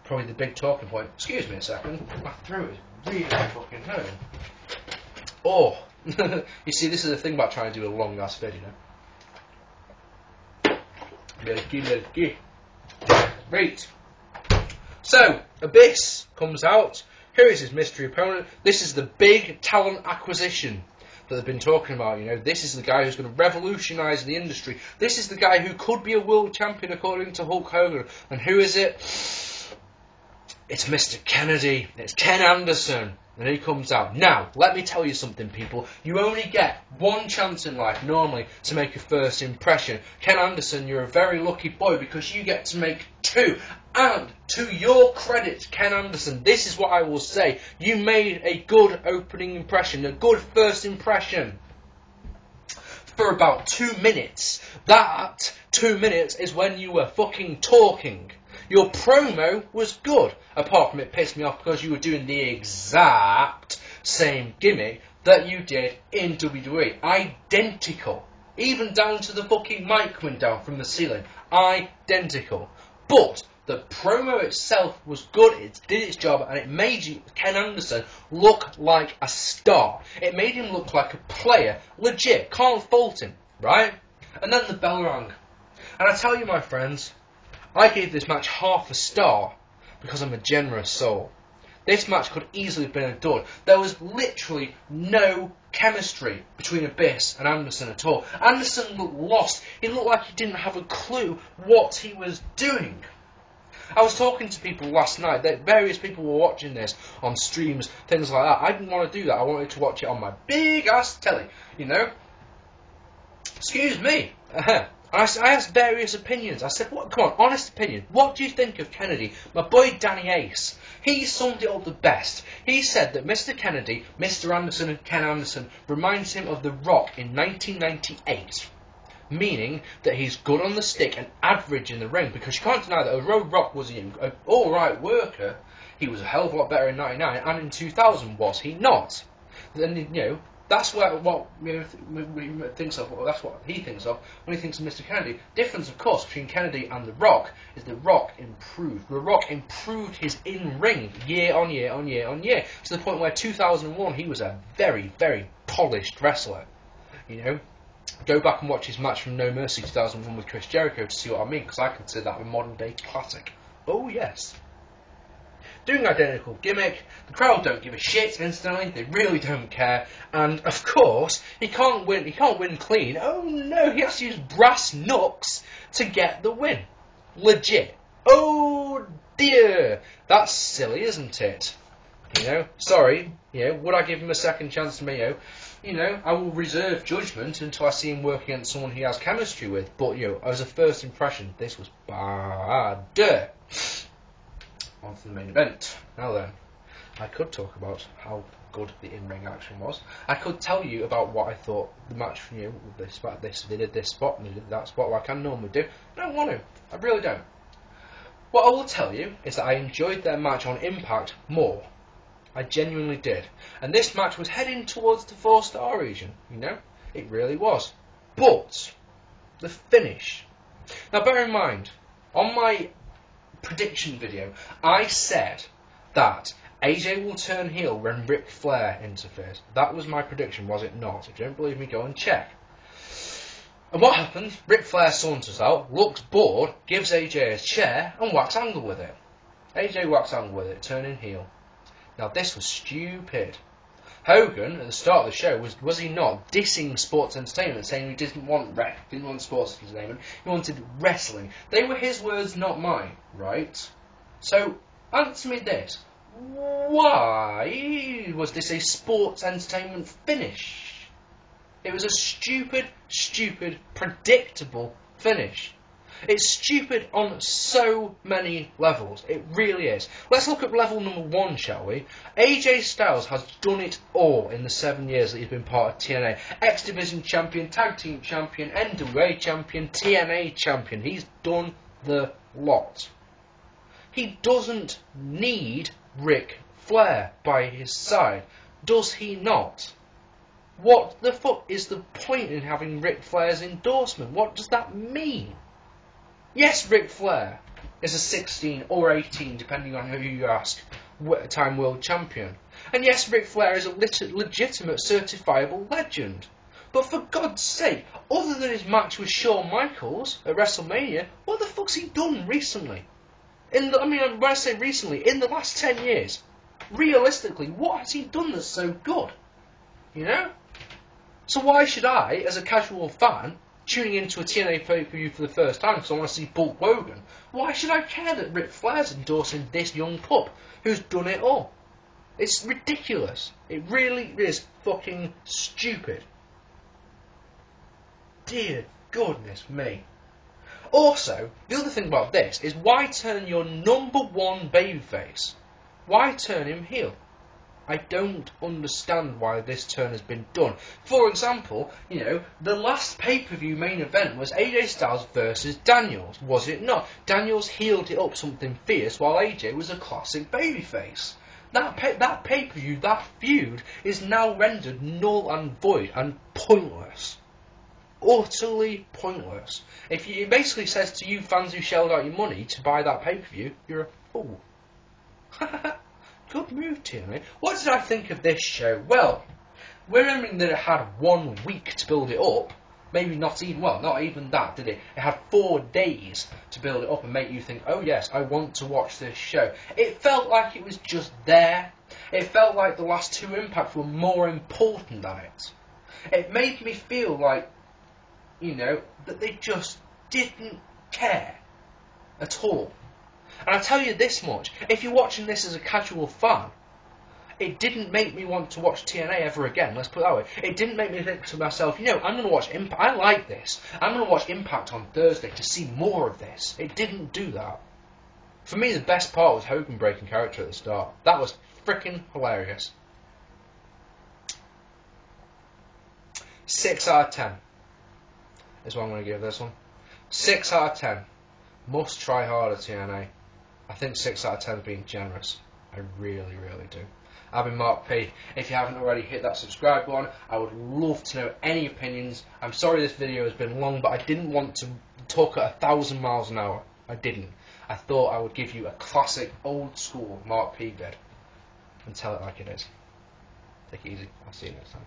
probably the big talking point. Excuse me a second, my throat is really fucking hurting. Oh, you see, this is the thing about trying to do a long ass video. Right. So, Abyss comes out. Here is his mystery opponent. This is the big talent acquisition that they've been talking about. You know, this is the guy who's going to revolutionise the industry. This is the guy who could be a world champion according to Hulk Hogan. And who is it? It's Mr. Kennedy. It's Ken Anderson. And he comes out. Now, let me tell you something, people. You only get one chance in life, normally, to make a first impression. Ken Anderson, you're a very lucky boy because you get to make two. And, to your credit, Ken Anderson, this is what I will say. You made a good opening impression, a good first impression. For about 2 minutes. That 2 minutes is when you were fucking talking. Your promo was good, apart from it pissed me off because you were doing the exact same gimmick that you did in WWE. Identical. Even down to the fucking mic coming down from the ceiling. Identical. But the promo itself was good, it did its job, and it made you, Ken Anderson, look like a star. It made him look like a player. Legit. Can't fault him, right? And then the bell rang. And I tell you, my friends, I gave this match half a star because I'm a generous soul. This match could easily have been a dud. There was literally no chemistry between Abyss and Anderson at all. Anderson looked lost. He looked like he didn't have a clue what he was doing. I was talking to people last night, that various people were watching this on streams, things like that. I didn't want to do that. I wanted to watch it on my big ass telly, you know. Excuse me. I asked various opinions. I said, "What? Come on, honest opinion. What do you think of Kennedy?" My boy Danny Ace, he summed it up the best. He said that Mr. Kennedy, Mr. Anderson and Ken Anderson reminds him of The Rock in 1998. Meaning that he's good on the stick and average in the ring, because you can't deny that although Rock was an alright worker, he was a hell of a lot better in 99, and in 2000 was he not? Then, you know, that's what thinks of. Well, that's what he thinks of when he thinks of Mr. Kennedy. Difference, of course, between Kennedy and The Rock is The Rock improved. The Rock improved his in-ring year on year on year on year to the point where 2001 he was a very, very polished wrestler. You know, go back and watch his match from No Mercy 2001 with Chris Jericho to see what I mean, because I consider that a modern day classic. Oh yes. Doing identical gimmick, the crowd don't give a shit instantly, they really don't care, and of course, he can't win clean. Oh no, he has to use brass knucks to get the win. Legit. Oh dear, that's silly, isn't it? You know, sorry, you know, would I give him a second chance to Mayo? You know, I will reserve judgment until I see him working against someone he has chemistry with, but, you know, as a first impression, this was bad. On to the main event. Now then, I could talk about how good the in-ring action was. I could tell you about what I thought the match, you know, with this spot, they did this spot, and they did that spot like I normally do. I don't want to. I really don't. What I will tell you is that I enjoyed their match on Impact more. I genuinely did. And this match was heading towards the 4-star region, you know? It really was. But, the finish. Now bear in mind, on my prediction video, I said that AJ will turn heel when Ric Flair interferes. That was my prediction, was it not? If you don't believe me, go and check. And what happens? Ric Flair saunters out, looks bored, gives AJ a chair, and whacks Angle with it. AJ whacks Angle with it, turning heel. Now this was stupid. Hogan, at the start of the show, was he not dissing sports entertainment, saying he didn't want sports entertainment, he wanted wrestling. They were his words, not mine, right? So, answer me this. Why was this a sports entertainment finish? It was a stupid, predictable finish. It's stupid on so many levels. It really is. Let's look at level number 1, shall we? AJ Styles has done it all in the 7 years that he's been part of TNA. X-Division Champion, Tag Team Champion, NWA Champion, TNA Champion. He's done the lot. He doesn't need Ric Flair by his side. Does he not? What the fuck is the point in having Ric Flair's endorsement? What does that mean? Yes, Ric Flair. is a 16 or 18, depending on who you ask, time world champion. And yes, Ric Flair is a legitimate, certifiable legend. But for God's sake, other than his match with Shawn Michaels at WrestleMania, what the fuck's he done recently? When I say recently, in the last 10 years, realistically, what has he done that's so good? You know? So why should I, as a casual fan, tuning into a TNA pay-per-view for the first time because I want to see Bulk Hogan, why should I care that Ric Flair's endorsing this young pup who's done it all? It's ridiculous. It really is fucking stupid. Dear goodness me. Also, the other thing about this is why turn your number one babyface? Why turn him heel? I don't understand why this turn has been done. For example, the last pay-per-view main event was AJ Styles versus Daniels, was it not? Daniels healed it up something fierce while AJ was a classic babyface. That pay-per-view, that feud, is now rendered null and void and pointless. Utterly pointless. It basically says to you fans who shelled out your money to buy that pay-per-view, you're a fool. Good move, TNA. What did I think of this show? Well, remembering that it had 1 week to build it up, maybe not even that, did it? It had 4 days to build it up and make you think, oh yes, I want to watch this show. It felt like it was just there. It felt like the last 2 Impacts were more important than it. It made me feel like, that they just didn't care at all. And I tell you this much, if you're watching this as a casual fan, it didn't make me want to watch TNA ever again, let's put it that way. It didn't make me think to myself, I'm going to watch Impact, I like this, I'm going to watch Impact on Thursday to see more of this. It didn't do that. For me, the best part was Hogan breaking character at the start. That was freaking hilarious. 6 out of 10 is what I'm going to give this one. 6 out of 10. Must try harder, TNA. I think 6 out of 10 is being generous. I really, really do. I've been Mark P. If you haven't already, hit that subscribe button. I would love to know any opinions. I'm sorry this video has been long, but I didn't want to talk at 1,000 miles an hour. I didn't. I thought I would give you a classic, old school Mark P did and tell it like it is. Take it easy. I'll see you next time.